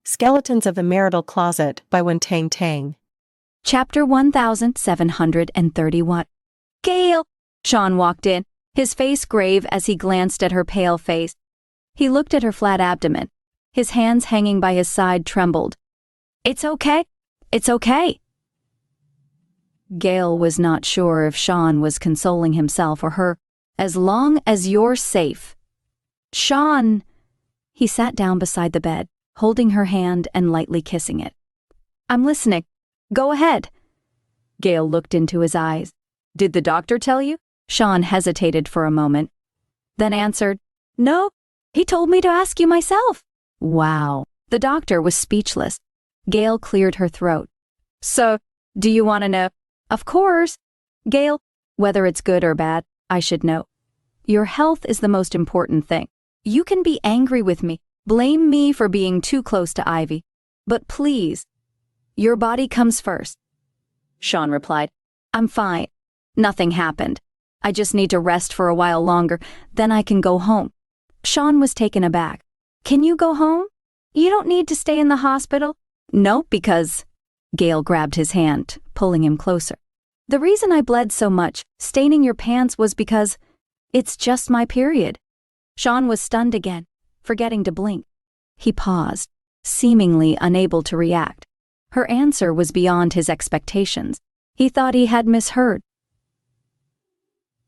Skeletons of the Marital Closet by Tang. Chapter 1731. Gale! Shawn walked in, his face grave as he glanced at her pale face. He looked at her flat abdomen. His hands hanging by his side trembled. "It's okay. It's okay." Gale was not sure if Shawn was consoling himself or her. "As long as you're safe." "Shawn!" He sat down beside the bed, holding her hand and lightly kissing it. "I'm listening. Go ahead." Gale looked into his eyes. "Did the doctor tell you?" Shawn hesitated for a moment, then answered, "No, he told me to ask you myself." Wow. The doctor was speechless. Gale cleared her throat. "So, do you want to know?" "Of course." "Gale, whether it's good or bad, I should know. Your health is the most important thing. You can be angry with me, blame me for being too close to Ivy, but please, your body comes first." Shawn replied, "I'm fine. Nothing happened. I just need to rest for a while longer, then I can go home." Shawn was taken aback. "Can you go home? You don't need to stay in the hospital?" "No, because..." Gale grabbed his hand, pulling him closer. "The reason I bled so much, staining your pants, was because it's just my period." Shawn was stunned again, forgetting to blink. He paused, seemingly unable to react. Her answer was beyond his expectations. He thought he had misheard.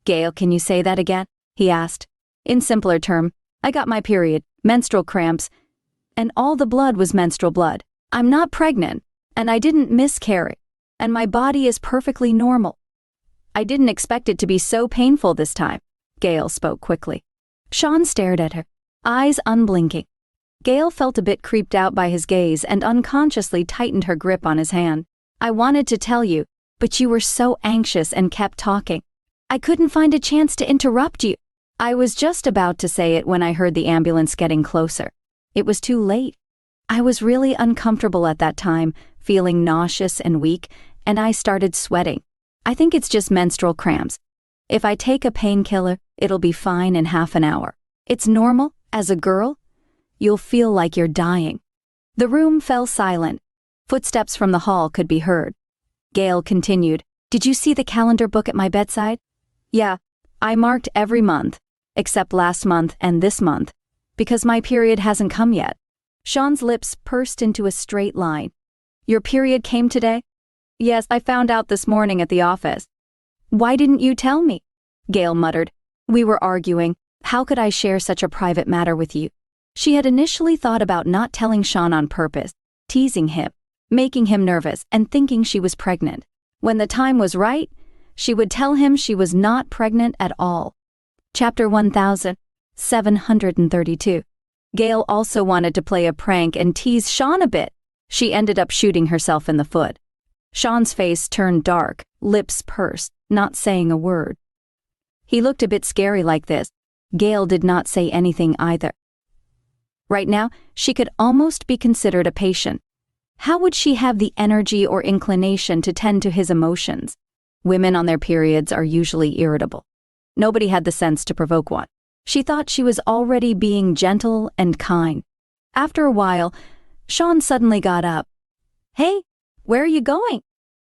"Gale, can you say that again?" he asked. "In simpler terms, I got my period, menstrual cramps, and all the blood was menstrual blood. I'm not pregnant, and I didn't miscarry, and my body is perfectly normal. I didn't expect it to be so painful this time." Gale spoke quickly. Shawn stared at her, eyes unblinking. Gale felt a bit creeped out by his gaze and unconsciously tightened her grip on his hand. "I wanted to tell you, but you were so anxious and kept talking. I couldn't find a chance to interrupt you. I was just about to say it when I heard the ambulance getting closer. It was too late. I was really uncomfortable at that time, feeling nauseous and weak, and I started sweating. I think it's just menstrual cramps. If I take a painkiller, it'll be fine in half an hour. It's normal. As a girl, you'll feel like you're dying." The room fell silent. Footsteps from the hall could be heard. Gale continued, "Did you see the calendar book at my bedside?" "Yeah, I marked every month, except last month and this month, because my period hasn't come yet." Shawn's lips pursed into a straight line. "Your period came today?" "Yes, I found out this morning at the office." "Why didn't you tell me?" Gale muttered. "We were arguing. How could I share such a private matter with you?" She had initially thought about not telling Shawn on purpose, teasing him, making him nervous, and thinking she was pregnant. When the time was right, she would tell him she was not pregnant at all. Chapter 1732. Gale also wanted to play a prank and tease Shawn a bit. She ended up shooting herself in the foot. Shawn's face turned dark, lips pursed, not saying a word. He looked a bit scary like this. Gale did not say anything either. Right now, she could almost be considered a patient. How would she have the energy or inclination to tend to his emotions? Women on their periods are usually irritable. Nobody had the sense to provoke one. She thought she was already being gentle and kind. After a while, Shawn suddenly got up. "Hey, where are you going?"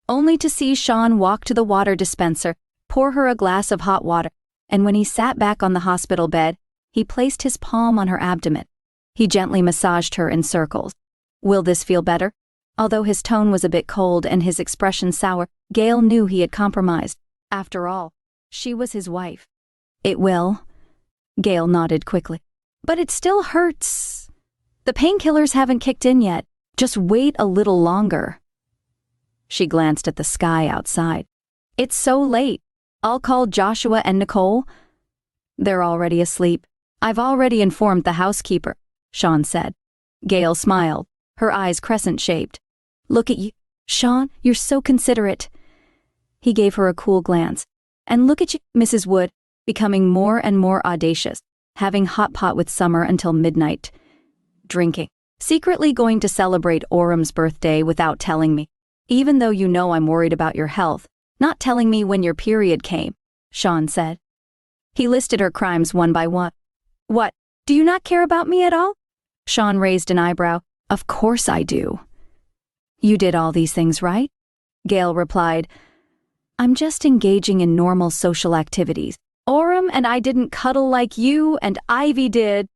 Only to see Shawn walk to the water dispenser, pour her a glass of hot water, and when he sat back on the hospital bed, he placed his palm on her abdomen. He gently massaged her in circles. "Will this feel better?" Although his tone was a bit cold and his expression sour, Gale knew he had compromised. After all, she was his wife. "It will." Gale nodded quickly. "But it still hurts. The painkillers haven't kicked in yet. Just wait a little longer." She glanced at the sky outside. "It's so late. I'll call Joshua and Nicole." "They're already asleep. I've already informed the housekeeper," Shawn said. Gale smiled, her eyes crescent-shaped. "Look at you, Shawn, you're so considerate." He gave her a cool glance. "And look at you, Mrs. Wood, becoming more and more audacious, having hot pot with Summer until midnight, drinking, secretly going to celebrate Orem's birthday without telling me, even though you know I'm worried about your health, not telling me when your period came," Shawn said. He listed her crimes one by one. "What, do you not care about me at all?" Shawn raised an eyebrow. Of course I do. You did all these things, right? Gale replied, I'm just engaging in normal social activities. Orem and I didn't cuddle like you and Ivy did.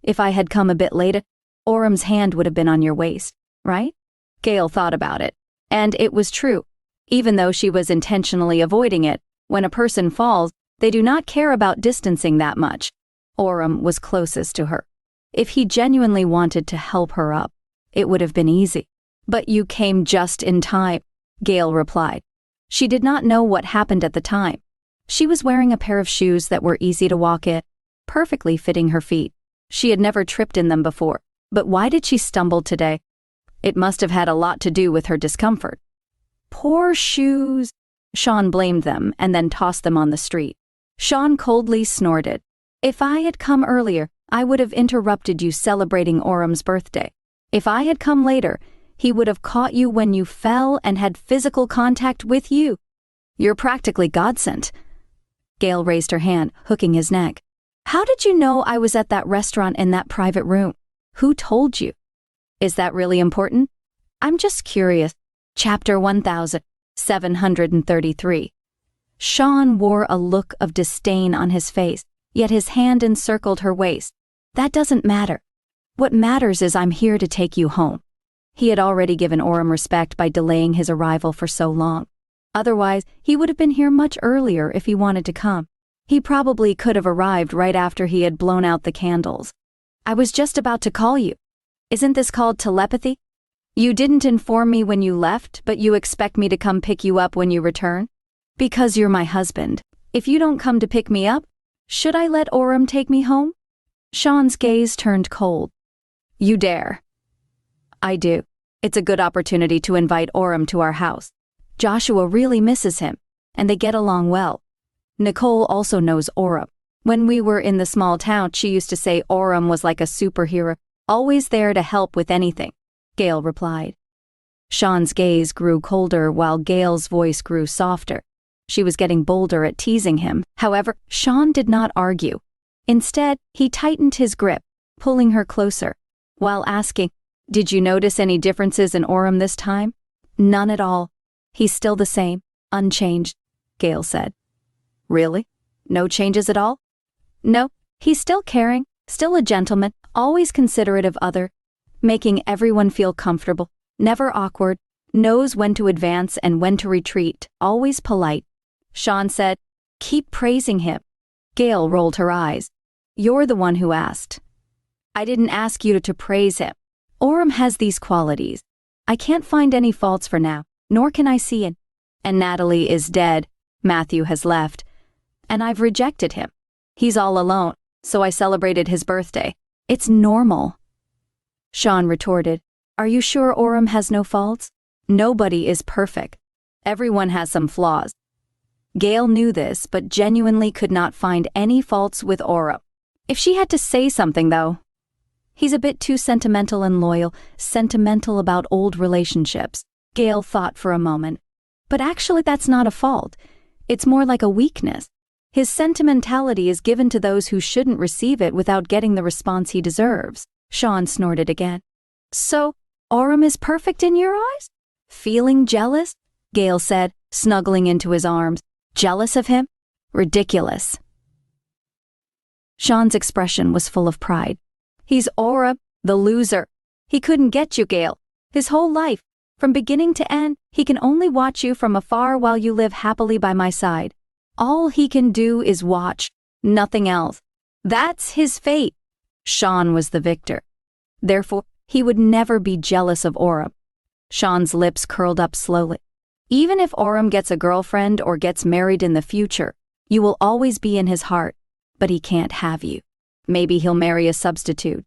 If I had come a bit later, Orem's hand would have been on your waist, right? Gale thought about it, and it was true. Even though she was intentionally avoiding it, when a person falls, they do not care about distancing that much. Orem was closest to her. If he genuinely wanted to help her up, it would have been easy. But you came just in time, Gale replied. She did not know what happened at the time. She was wearing a pair of shoes that were easy to walk in, perfectly fitting her feet. She had never tripped in them before, but why did she stumble today? It must have had a lot to do with her discomfort. Poor shoes. Shawn blamed them and then tossed them on the street. Shawn coldly snorted. If I had come earlier, I would have interrupted you celebrating Orem's birthday. If I had come later, he would have caught you when you fell and had physical contact with you. You're practically godsent. Gale raised her hand, hooking his neck. How did you know I was at that restaurant in that private room? Who told you? Is that really important? I'm just curious. Chapter 1733. Shawn wore a look of disdain on his face, yet his hand encircled her waist. That doesn't matter. What matters is I'm here to take you home. He had already given Orem respect by delaying his arrival for so long. Otherwise, he would have been here much earlier if he wanted to come. He probably could have arrived right after he had blown out the candles. I was just about to call you. Isn't this called telepathy? You didn't inform me when you left, but you expect me to come pick you up when you return? Because you're my husband. If you don't come to pick me up, should I let Orem take me home? Shawn's gaze turned cold. You dare. I do. It's a good opportunity to invite Orem to our house. Joshua really misses him, and they get along well. Nicole also knows Orem. When we were in the small town, she used to say Orem was like a superhero, always there to help with anything, Gale replied. Shawn's gaze grew colder while Gale's voice grew softer. She was getting bolder at teasing him. However, Shawn did not argue. Instead, he tightened his grip, pulling her closer, while asking, Did you notice any differences in Orem this time? None at all. He's still the same, unchanged, Gale said. Really? No changes at all? No, he's still caring, still a gentleman, always considerate of other, making everyone feel comfortable, never awkward, knows when to advance and when to retreat, always polite. Shawn said, Keep praising him. Gale rolled her eyes. You're the one who asked. I didn't ask you to praise him. Orem has these qualities. I can't find any faults for now, nor can I see it. And Natalie is dead. Matthew has left. And I've rejected him. He's all alone, so I celebrated his birthday. It's normal. Shawn retorted, Are you sure Orem has no faults? Nobody is perfect. Everyone has some flaws. Gale knew this, but genuinely could not find any faults with Orem. If she had to say something, though, he's a bit too sentimental and loyal, sentimental about old relationships. Gale thought for a moment. But actually that's not a fault. It's more like a weakness. His sentimentality is given to those who shouldn't receive it without getting the response he deserves. Shawn snorted again. So, Orem is perfect in your eyes? Feeling jealous? Gale said, snuggling into his arms. Jealous of him? Ridiculous. Shawn's expression was full of pride. He's Orem, the loser. He couldn't get you, Gale. His whole life, from beginning to end, he can only watch you from afar while you live happily by my side. All he can do is watch, nothing else. That's his fate. Shawn was the victor. Therefore, he would never be jealous of Orem. Shawn's lips curled up slowly. Even if Orem gets a girlfriend or gets married in the future, you will always be in his heart, but he can't have you. Maybe he'll marry a substitute.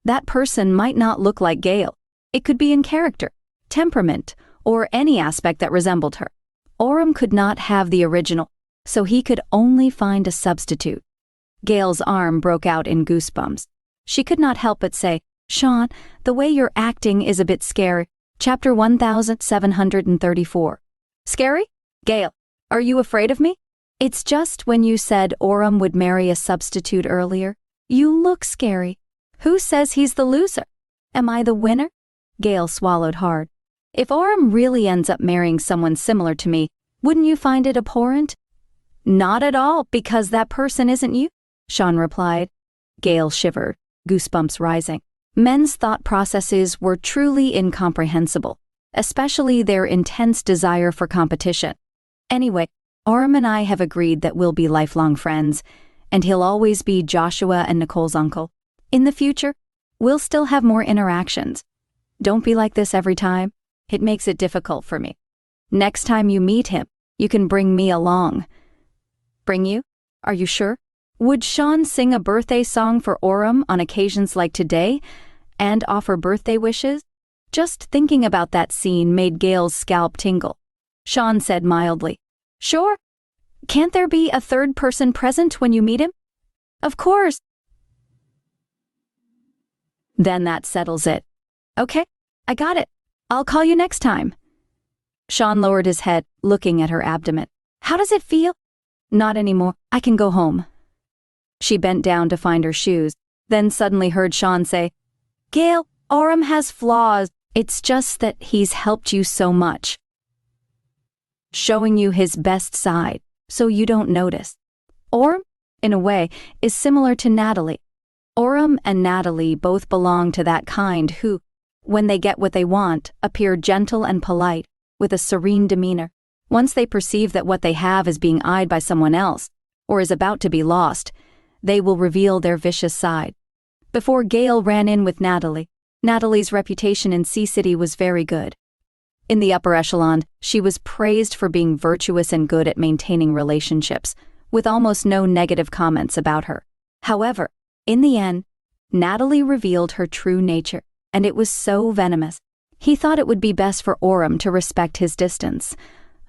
That person might not look like Gale. It could be in character, temperament, or any aspect that resembled her. Orem could not have the original, so he could only find a substitute. Gale's arm broke out in goosebumps. She could not help but say, Shawn, the way you're acting is a bit scary. Chapter 1734. Scary? Gale, are you afraid of me? It's just when you said Orem would marry a substitute earlier, you look scary. Who says he's the loser? Am I the winner? Gale swallowed hard. If Aurum really ends up marrying someone similar to me, wouldn't you find it abhorrent? Not at all, because that person isn't you, Shawn replied. Gale shivered, goosebumps rising. Men's thought processes were truly incomprehensible, especially their intense desire for competition. Anyway, Aurum and I have agreed that we'll be lifelong friends, and he'll always be Joshua and Nicole's uncle. In the future, we'll still have more interactions. Don't be like this every time. It makes it difficult for me. Next time you meet him, you can bring me along. Bring you? Are you sure? Would Shawn sing a birthday song for Aurum on occasions like today and offer birthday wishes? Just thinking about that scene made Gale's scalp tingle. Shawn said mildly, Sure. Can't there be a third person present when you meet him? Of course. Then that settles it. Okay, I got it. I'll call you next time. Shawn lowered his head, looking at her abdomen. How does it feel? Not anymore. I can go home. She bent down to find her shoes, then suddenly heard Shawn say, Gale, Aurum has flaws. It's just that he's helped you so much. Showing you his best side, so you don't notice. Aurum, in a way, is similar to Natalie. Aurum and Natalie both belong to that kind who, when they get what they want, appear gentle and polite, with a serene demeanor. Once they perceive that what they have is being eyed by someone else, or is about to be lost, they will reveal their vicious side. Before Gale ran in with Natalie, Natalie's reputation in Sea City was very good. In the upper echelon, she was praised for being virtuous and good at maintaining relationships, with almost no negative comments about her. However, in the end, Natalie revealed her true nature, and it was so venomous. He thought it would be best for Aurum to respect his distance.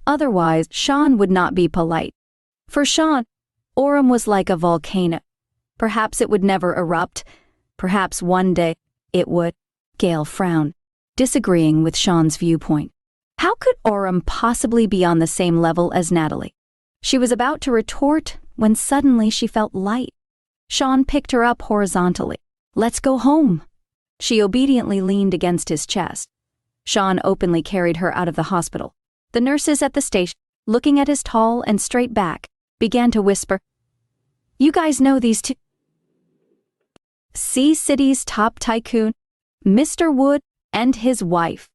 Otherwise, Shawn would not be polite. For Shawn, Aurum was like a volcano. Perhaps it would never erupt. Perhaps one day it would. Gale frowned, disagreeing with Shawn's viewpoint. How could Aurum possibly be on the same level as Natalie? She was about to retort when suddenly she felt light. Shawn picked her up horizontally. Let's go home. She obediently leaned against his chest. Shawn openly carried her out of the hospital. The nurses at the station, looking at his tall and straight back, began to whisper, You guys know these two. Sea City's top tycoon, Mr. Wood and his wife.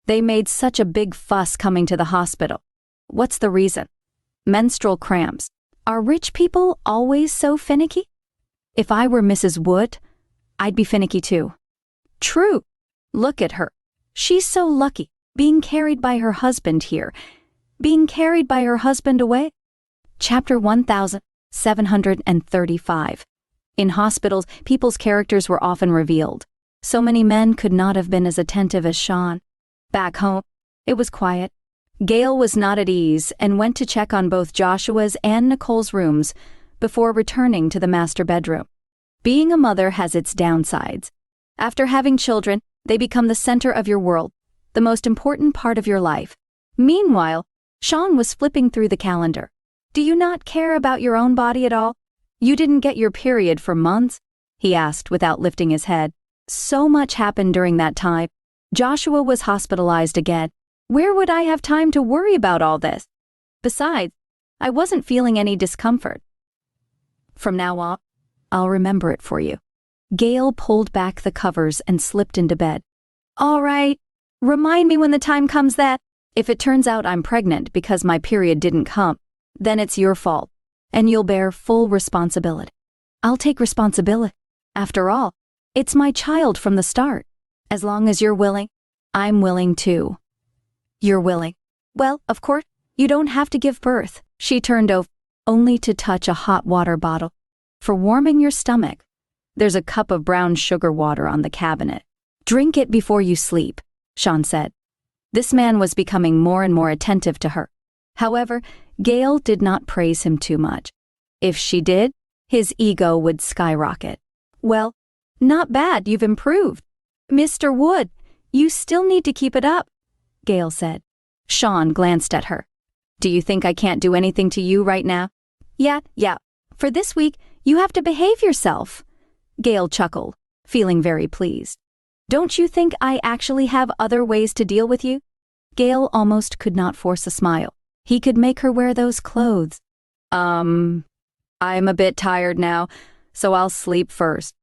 They made such a big fuss coming to the hospital. What's the reason? Menstrual cramps. Are rich people always so finicky? If I were Mrs. Wood, I'd be finicky too. True. Look at her. She's so lucky, being carried by her husband here, being carried by her husband away. Chapter 1735. In hospitals, people's characters were often revealed. So many men could not have been as attentive as Shawn. Back home, it was quiet. Gale was not at ease and went to check on both Joshua's and Nicole's rooms before returning to the master bedroom. Being a mother has its downsides. After having children, they become the center of your world, the most important part of your life. Meanwhile, Shawn was flipping through the calendar. Do you not care about your own body at all? You didn't get your period for months? He asked without lifting his head. So much happened during that time. Joshua was hospitalized again. Where would I have time to worry about all this? Besides, I wasn't feeling any discomfort. From now on, I'll remember it for you. Gale pulled back the covers and slipped into bed. All right, remind me when the time comes that, if it turns out I'm pregnant because my period didn't come, then it's your fault, and you'll bear full responsibility. I'll take responsibility. After all, it's my child from the start. As long as you're willing, I'm willing too. You're willing. Well, of course, you don't have to give birth. She turned over, only to touch a hot water bottle. For warming your stomach. There's a cup of brown sugar water on the cabinet. Drink it before you sleep, Shawn said. This man was becoming more and more attentive to her. However, Gale did not praise him too much. If she did, his ego would skyrocket. Well, not bad, you've improved. Mr. Wood, you still need to keep it up, Gale said. Shawn glanced at her. Do you think I can't do anything to you right now? Yeah. For this week, you have to behave yourself. Gale chuckled, feeling very pleased. Don't you think I actually have other ways to deal with you? Gale almost could not force a smile. He could make her wear those clothes. I'm a bit tired now, so I'll sleep first.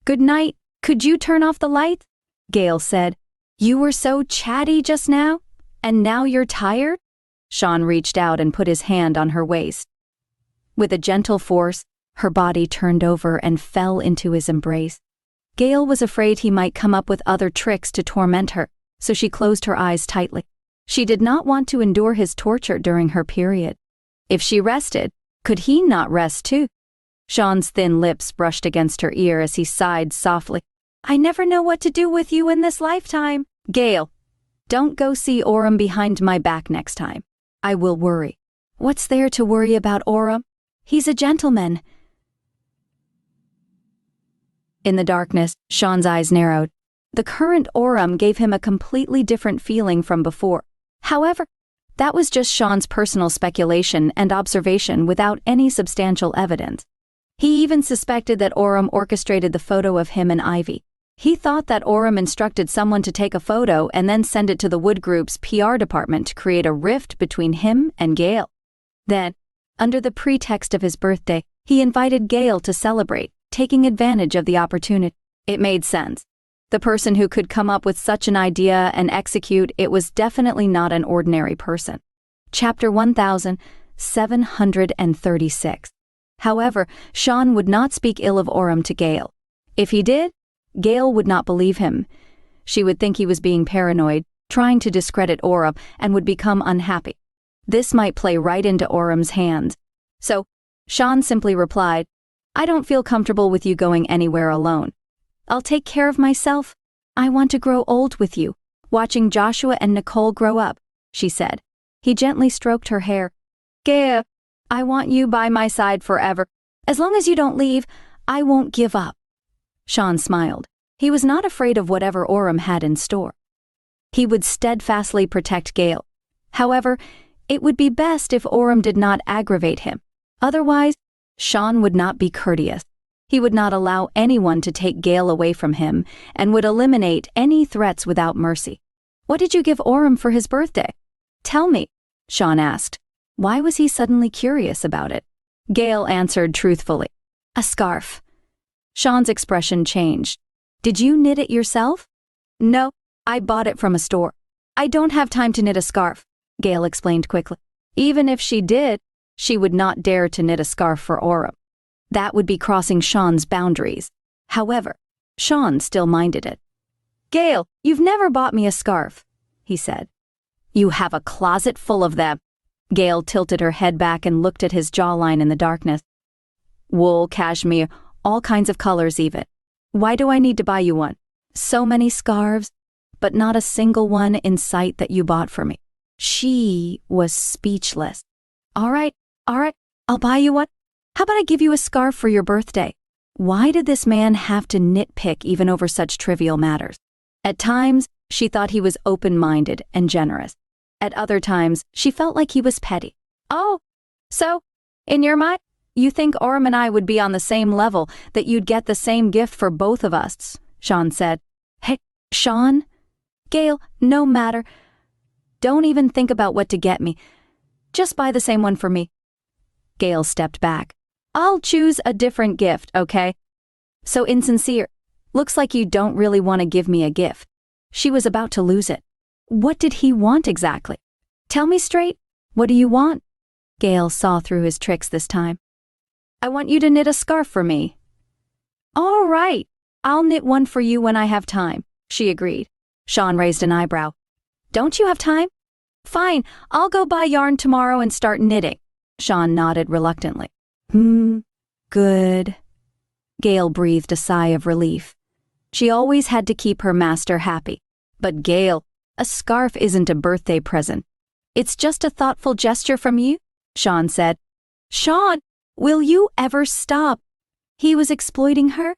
Good night. Could you turn off the lights? Gale said. You were so chatty just now, and now you're tired? Shawn reached out and put his hand on her waist. With a gentle force, her body turned over and fell into his embrace. Gale was afraid he might come up with other tricks to torment her, so she closed her eyes tightly. She did not want to endure his torture during her period. If she rested, could he not rest too? Shawn's thin lips brushed against her ear as he sighed softly. I never know what to do with you in this lifetime. Gale, don't go see Orem behind my back next time. I will worry. What's there to worry about Orem? He's a gentleman. In the darkness, Shawn's eyes narrowed. The current Orem gave him a completely different feeling from before. However, that was just Shawn's personal speculation and observation without any substantial evidence. He even suspected that Orem orchestrated the photo of him and Ivy. He thought that Orem instructed someone to take a photo and then send it to the Wood Group's PR department to create a rift between him and Gale. Then, under the pretext of his birthday, he invited Gale to celebrate, taking advantage of the opportunity. It made sense. The person who could come up with such an idea and execute it was definitely not an ordinary person. Chapter 1736. However, Shawn would not speak ill of Orem to Gale. If he did, Gale would not believe him. She would think he was being paranoid, trying to discredit Orem, and would become unhappy. This might play right into Orem's hands. So, Shawn simply replied, I don't feel comfortable with you going anywhere alone. I'll take care of myself. I want to grow old with you, watching Joshua and Nicole grow up, she said. He gently stroked her hair. Gale, I want you by my side forever. As long as you don't leave, I won't give up. Shawn smiled. He was not afraid of whatever Orem had in store. He would steadfastly protect Gale. However, it would be best if Orem did not aggravate him. Otherwise, Shawn would not be courteous. He would not allow anyone to take Gale away from him and would eliminate any threats without mercy. What did you give Orem for his birthday? Tell me, Shawn asked. Why was he suddenly curious about it? Gale answered truthfully. A scarf. Shawn's expression changed. Did you knit it yourself? No, I bought it from a store. I don't have time to knit a scarf, Gale explained quickly. Even if she did, she would not dare to knit a scarf for Orem. That would be crossing Shawn's boundaries. However, Shawn still minded it. Gale, you've never bought me a scarf, he said. You have a closet full of them. Gale tilted her head back and looked at his jawline in the darkness. Wool, cashmere, all kinds of colors even. Why do I need to buy you one? So many scarves, but not a single one in sight that you bought for me. She was speechless. All right, I'll buy you one. How about I give you a scarf for your birthday? Why did this man have to nitpick even over such trivial matters? At times, she thought he was open-minded and generous. At other times, she felt like he was petty. Oh, so, in your mind, you think Orem and I would be on the same level, that you'd get the same gift for both of us, Shawn said. Hey, Shawn? Gale, no matter. Don't even think about what to get me. Just buy the same one for me. Gale stepped back. I'll choose a different gift, okay? So insincere. Looks like you don't really want to give me a gift. She was about to lose it. What did he want exactly? Tell me straight. What do you want? Gale saw through his tricks this time. I want you to knit a scarf for me. All right. I'll knit one for you when I have time, she agreed. Shawn raised an eyebrow. Don't you have time? Fine, I'll go buy yarn tomorrow and start knitting. Shawn nodded reluctantly. Good. Gale breathed a sigh of relief. She always had to keep her master happy. But Gale, a scarf isn't a birthday present. It's just a thoughtful gesture from you, Shawn said. Shawn, will you ever stop? He was exploiting her?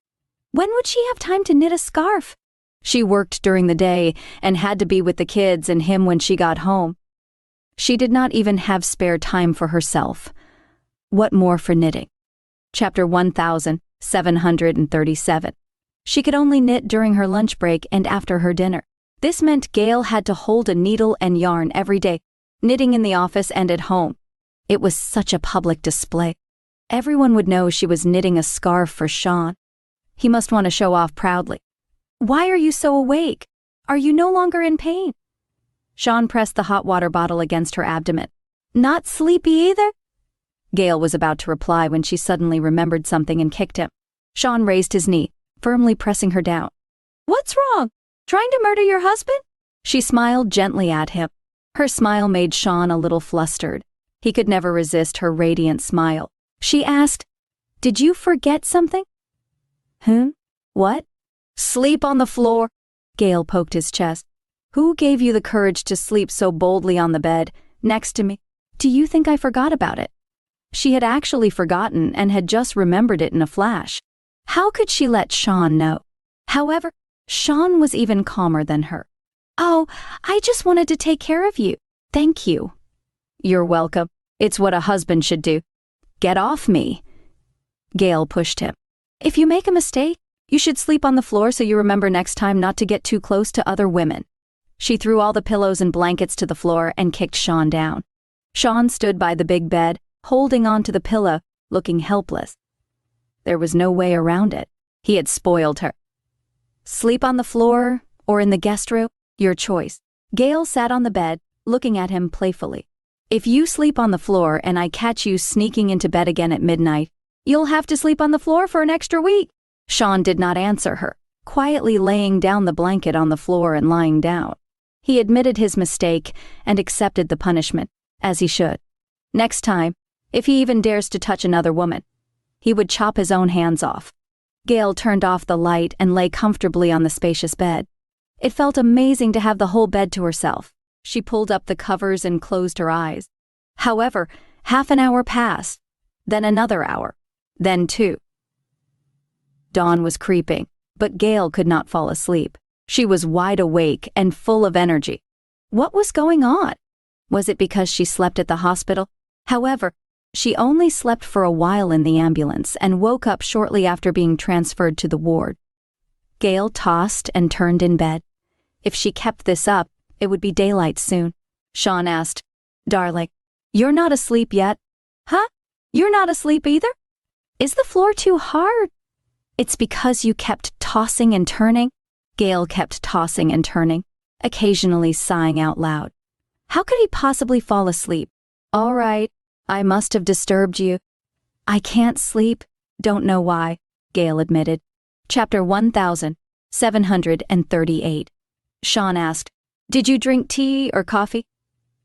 When would she have time to knit a scarf? She worked during the day and had to be with the kids and him when she got home. She did not even have spare time for herself. What more for knitting? Chapter 1737. She could only knit during her lunch break and after her dinner. This meant Gale had to hold a needle and yarn every day, knitting in the office and at home. It was such a public display. Everyone would know she was knitting a scarf for Shawn. He must want to show off proudly. "Why are you so awake? Are you no longer in pain?" Shawn pressed the hot water bottle against her abdomen. "Not sleepy either?" Gale was about to reply when she suddenly remembered something and kicked him. Shawn raised his knee, firmly pressing her down. "What's wrong? Trying to murder your husband?" She smiled gently at him. Her smile made Shawn a little flustered. He could never resist her radiant smile. She asked, "Did you forget something?" What? "Sleep on the floor." Gale poked his chest. "Who gave you the courage to sleep so boldly on the bed, next to me? Do you think I forgot about it?" She had actually forgotten and had just remembered it in a flash. How could she let Shawn know? However, Shawn was even calmer than her. "Oh, I just wanted to take care of you. Thank you." "You're welcome. It's what a husband should do. Get off me." Gale pushed him. "If you make a mistake, you should sleep on the floor so you remember next time not to get too close to other women." She threw all the pillows and blankets to the floor and kicked Shawn down. Shawn stood by the big bed, holding on to the pillow, looking helpless. There was no way around it. He had spoiled her. "Sleep on the floor or in the guest room? Your choice." Gale sat on the bed, looking at him playfully. "If you sleep on the floor and I catch you sneaking into bed again at midnight, you'll have to sleep on the floor for an extra week." Shawn did not answer her, quietly laying down the blanket on the floor and lying down. He admitted his mistake and accepted the punishment, as he should. Next time, if he even dares to touch another woman, he would chop his own hands off. Gale turned off the light and lay comfortably on the spacious bed. It felt amazing to have the whole bed to herself. She pulled up the covers and closed her eyes. However, half an hour passed, then another hour, then 2. Dawn was creeping, but Gale could not fall asleep. She was wide awake and full of energy. What was going on? Was it because she slept at the hospital? However, she only slept for a while in the ambulance and woke up shortly after being transferred to the ward. Gale tossed and turned in bed. If she kept this up, it would be daylight soon. Shawn asked, "Darling, you're not asleep yet?" "Huh? You're not asleep either? Is the floor too hard?" "It's because you kept tossing and turning." Gale kept tossing and turning, occasionally sighing out loud. How could he possibly fall asleep? "All right, I must have disturbed you." "I can't sleep. Don't know why," Gale admitted. Chapter 1738. Shawn asked, "Did you drink tea or coffee?"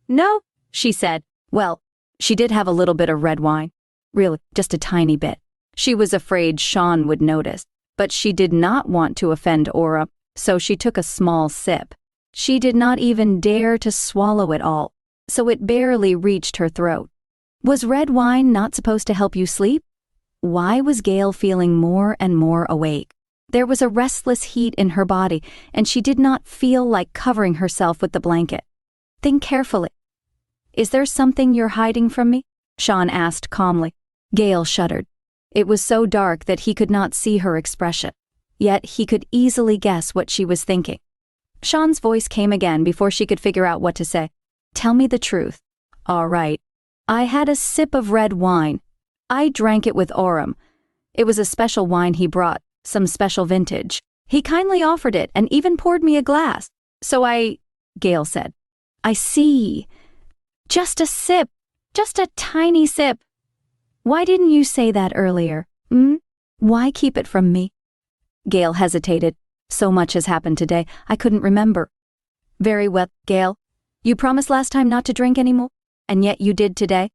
"No," she said. Well, she did have a little bit of red wine. Really, just a tiny bit. She was afraid Shawn would notice, but she did not want to offend Aura, so she took a small sip. She did not even dare to swallow it all, so it barely reached her throat. Was red wine not supposed to help you sleep? Why was Gale feeling more and more awake? There was a restless heat in her body, and she did not feel like covering herself with the blanket. "Think carefully." "Is there something you're hiding from me?" Shawn asked calmly. Gale shuddered. It was so dark that he could not see her expression, yet he could easily guess what she was thinking. Shawn's voice came again before she could figure out what to say. "Tell me the truth." "All right. I had a sip of red wine. I drank it with Orem. It was a special wine he brought, some special vintage. He kindly offered it and even poured me a glass. So Gale said. "I see. Just a sip. Just a tiny sip. Why didn't you say that earlier? Why keep it from me?" Gale hesitated. "So much has happened today, I couldn't remember." "Very well, Gale. You promised last time not to drink anymore, and yet you did today."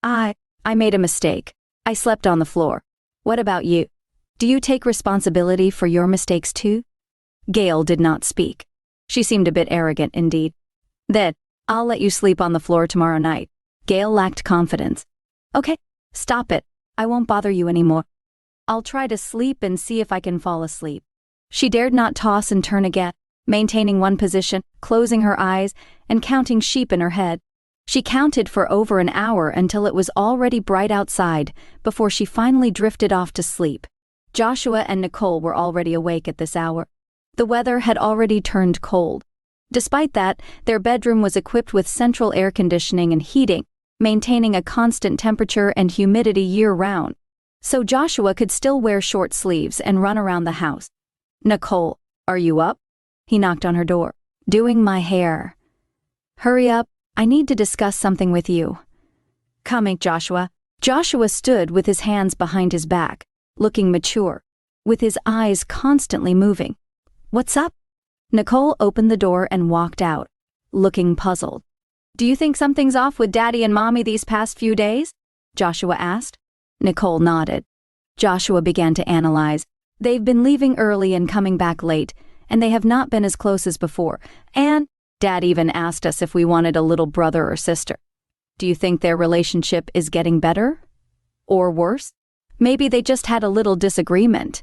I made a mistake. I slept on the floor. What about you? Do you take responsibility for your mistakes too?" Gale did not speak. She seemed a bit arrogant indeed. "Then, I'll let you sleep on the floor tomorrow night." Gale lacked confidence. "Okay, stop it. I won't bother you anymore. I'll try to sleep and see if I can fall asleep." She dared not toss and turn again, maintaining one position, closing her eyes, and counting sheep in her head. She counted for over an hour until it was already bright outside before she finally drifted off to sleep. Joshua and Nicole were already awake at this hour. The weather had already turned cold. Despite that, their bedroom was equipped with central air conditioning and heating, maintaining a constant temperature and humidity year-round. So Joshua could still wear short sleeves and run around the house. "Nicole, are you up?" He knocked on her door. "Doing my hair." "Hurry up, I need to discuss something with you." "Coming, Joshua." Joshua stood with his hands behind his back, looking mature, with his eyes constantly moving. "What's up?" Nicole opened the door and walked out, looking puzzled. "Do you think something's off with Daddy and Mommy these past few days?" Joshua asked. Nicole nodded. Joshua began to analyze. They've been leaving early and coming back late, and they have not been as close as before, and Dad even asked us if we wanted a little brother or sister. Do you think their relationship is getting better? Or worse? Maybe they just had a little disagreement.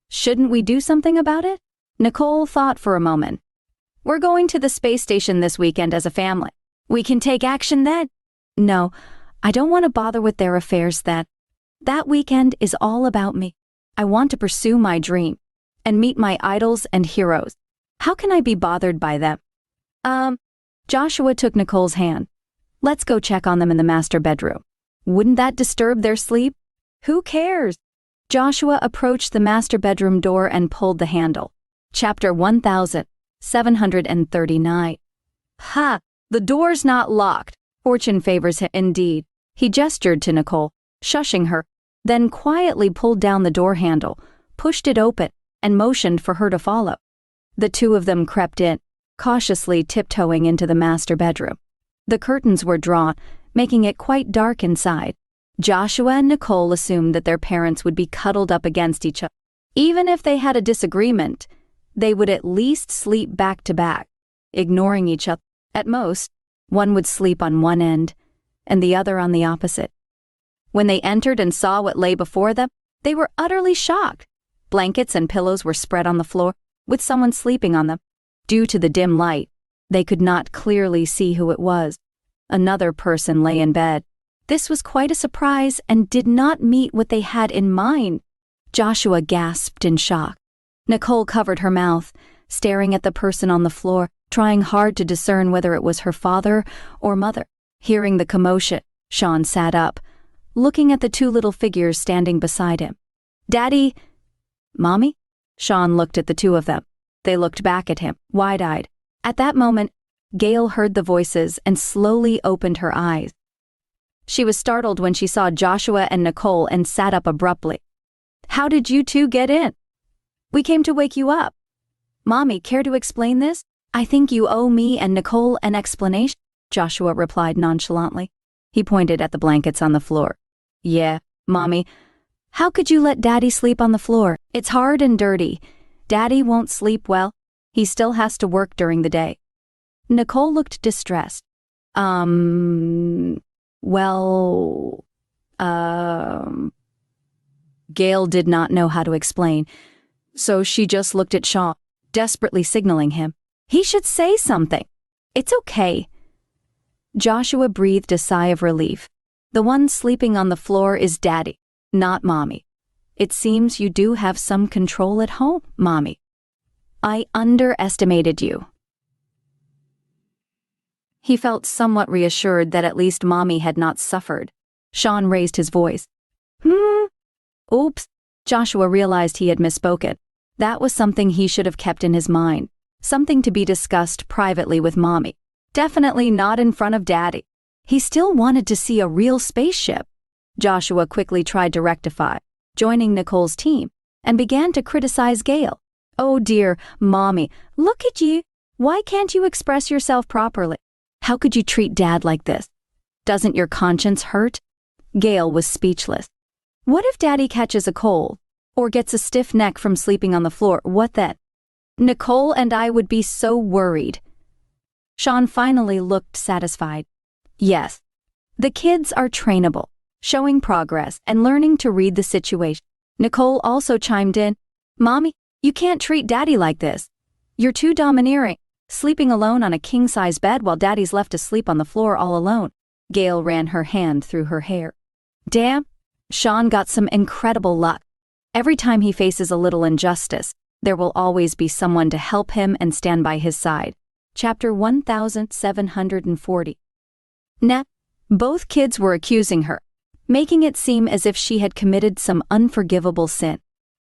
Shouldn't we do something about it? Nicole thought for a moment. "We're going to the space station this weekend as a family. We can take action then." "No, I don't want to bother with their affairs then. That weekend is all about me. I want to pursue my dream and meet my idols and heroes. How can I be bothered by them?" Joshua took Nicole's hand. "Let's go check on them in the master bedroom. Wouldn't that disturb their sleep?" "Who cares?" Joshua approached the master bedroom door and pulled the handle. Chapter 1739. "Ha! The door's not locked. Fortune favors him indeed." He gestured to Nicole, shushing her, then quietly pulled down the door handle, pushed it open, and motioned for her to follow. The two of them crept in, cautiously tiptoeing into the master bedroom. The curtains were drawn, making it quite dark inside. Joshua and Nicole assumed that their parents would be cuddled up against each other. Even if they had a disagreement, they would at least sleep back to back, ignoring each other. At most, one would sleep on one end, and the other on the opposite. When they entered and saw what lay before them, they were utterly shocked. Blankets and pillows were spread on the floor, with someone sleeping on them. Due to the dim light, they could not clearly see who it was. Another person lay in bed. This was quite a surprise and did not meet what they had in mind. Joshua gasped in shock. Nicole covered her mouth, staring at the person on the floor, trying hard to discern whether it was her father or mother. Hearing the commotion, Shawn sat up, looking at the two little figures standing beside him. "Daddy? Mommy?" Shawn looked at the two of them. They looked back at him, wide-eyed. At that moment, Gale heard the voices and slowly opened her eyes. She was startled when she saw Joshua and Nicole and sat up abruptly. "How did you two get in?" "We came to wake you up." "Mommy, care to explain this? I think you owe me and Nicole an explanation," Joshua replied nonchalantly. He pointed at the blankets on the floor. "Yeah, Mommy. How could you let Daddy sleep on the floor? It's hard and dirty. Daddy won't sleep well. He still has to work during the day." Nicole looked distressed. Well, Gale did not know how to explain, so she just looked at Shawn, desperately signaling him. He should say something. "It's okay." Joshua breathed a sigh of relief. "The one sleeping on the floor is Daddy, not Mommy. It seems you do have some control at home, Mommy. I underestimated you." He felt somewhat reassured that at least Mommy had not suffered. Shawn raised his voice. Oops. Joshua realized he had misspoken. That was something he should have kept in his mind. Something to be discussed privately with Mommy. Definitely not in front of Daddy. He still wanted to see a real spaceship. Joshua quickly tried to rectify, joining Nicole's team, and began to criticize Gale. "Oh dear, Mommy, look at you. Why can't you express yourself properly? How could you treat Dad like this? Doesn't your conscience hurt?" Gale was speechless. What if Daddy catches a cold, or gets a stiff neck from sleeping on the floor? What then? Nicole and I would be so worried. Shawn finally looked satisfied. Yes, the kids are trainable, showing progress and learning to read the situation. Nicole also chimed in. "Mommy, you can't treat Daddy like this. You're too domineering, sleeping alone on a king-size bed while Daddy's left to sleep on the floor all alone." Gale ran her hand through her hair. "Damn, Shawn got some incredible luck. Every time he faces a little injustice, there will always be someone to help him and stand by his side. Chapter 1740. Now, both kids were accusing her, making it seem as if she had committed some unforgivable sin.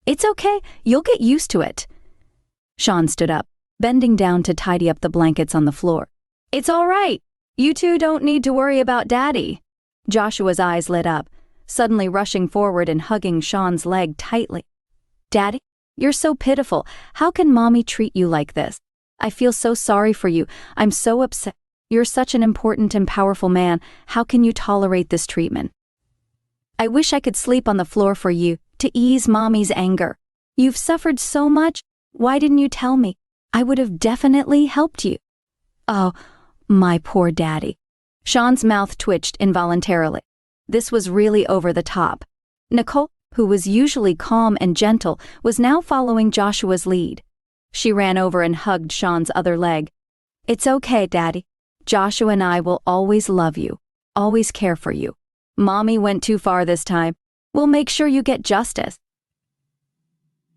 It's okay, you'll get used to it. Shawn stood up, bending down to tidy up the blankets on the floor. It's all right. You two don't need to worry about Daddy. Joshua's eyes lit up, suddenly rushing forward and hugging Shawn's leg tightly. Daddy, you're so pitiful. How can Mommy treat you like this? I feel so sorry for you. I'm so upset. You're such an important and powerful man. How can you tolerate this treatment? I wish I could sleep on the floor for you, to ease Mommy's anger. You've suffered so much. Why didn't you tell me? I would have definitely helped you. Oh, my poor Daddy. Shawn's mouth twitched involuntarily. This was really over the top. Nicole, who was usually calm and gentle, was now following Joshua's lead. She ran over and hugged Shawn's other leg. It's okay, Daddy. Joshua and I will always love you, always care for you. Mommy went too far this time. We'll make sure you get justice.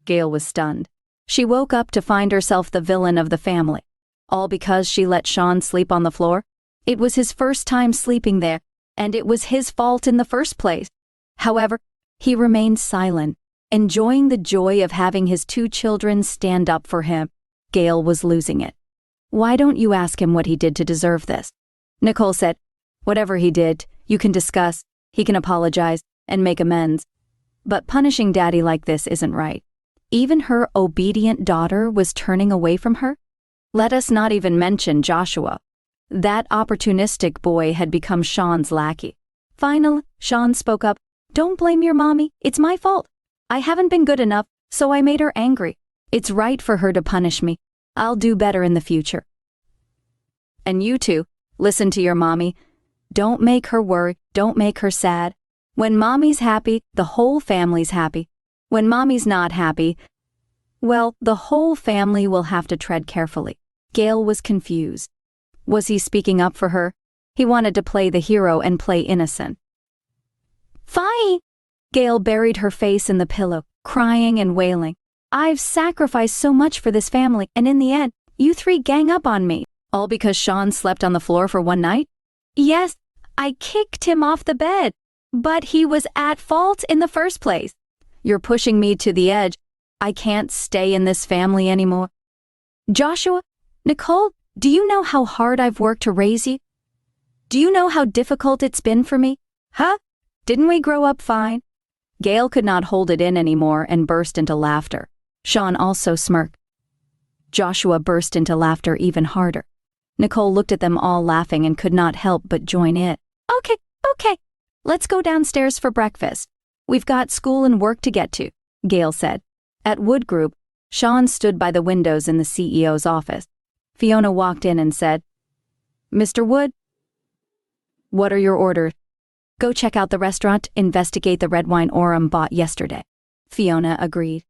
Gale was stunned. She woke up to find herself the villain of the family. All because she let Shawn sleep on the floor? It was his first time sleeping there, and it was his fault in the first place. However, he remained silent, enjoying the joy of having his two children stand up for him. Gale was losing it. Why don't you ask him what he did to deserve this? Nicole said, whatever he did, you can discuss, he can apologize, and make amends. But punishing Daddy like this isn't right. Even her obedient daughter was turning away from her? Let us not even mention Joshua. That opportunistic boy had become Shawn's lackey. Finally, Shawn spoke up. Don't blame your mommy, it's my fault. I haven't been good enough, so I made her angry. It's right for her to punish me. I'll do better in the future. And you two, listen to your mommy. Don't make her worry, don't make her sad. When Mommy's happy, the whole family's happy. When Mommy's not happy, well, the whole family will have to tread carefully. Gale was confused. Was he speaking up for her? He wanted to play the hero and play innocent. Fine. Gale buried her face in the pillow, crying and wailing. I've sacrificed so much for this family, and in the end, you three gang up on me. All because Shawn slept on the floor for one night? Yes, I kicked him off the bed, but he was at fault in the first place. You're pushing me to the edge. I can't stay in this family anymore. Joshua, Nicole, do you know how hard I've worked to raise you? Do you know how difficult it's been for me? Huh? Didn't we grow up fine? Gale could not hold it in anymore and burst into laughter. Shawn also smirked. Joshua burst into laughter even harder. Nicole looked at them all laughing and could not help but join in. Okay. Let's go downstairs for breakfast. We've got school and work to get to, Gale said. At Wood Group, Shawn stood by the windows in the CEO's office. Fiona walked in and said, Mr. Wood, what are your orders? Go check out the restaurant, investigate the red wine Orem bought yesterday. Fiona agreed.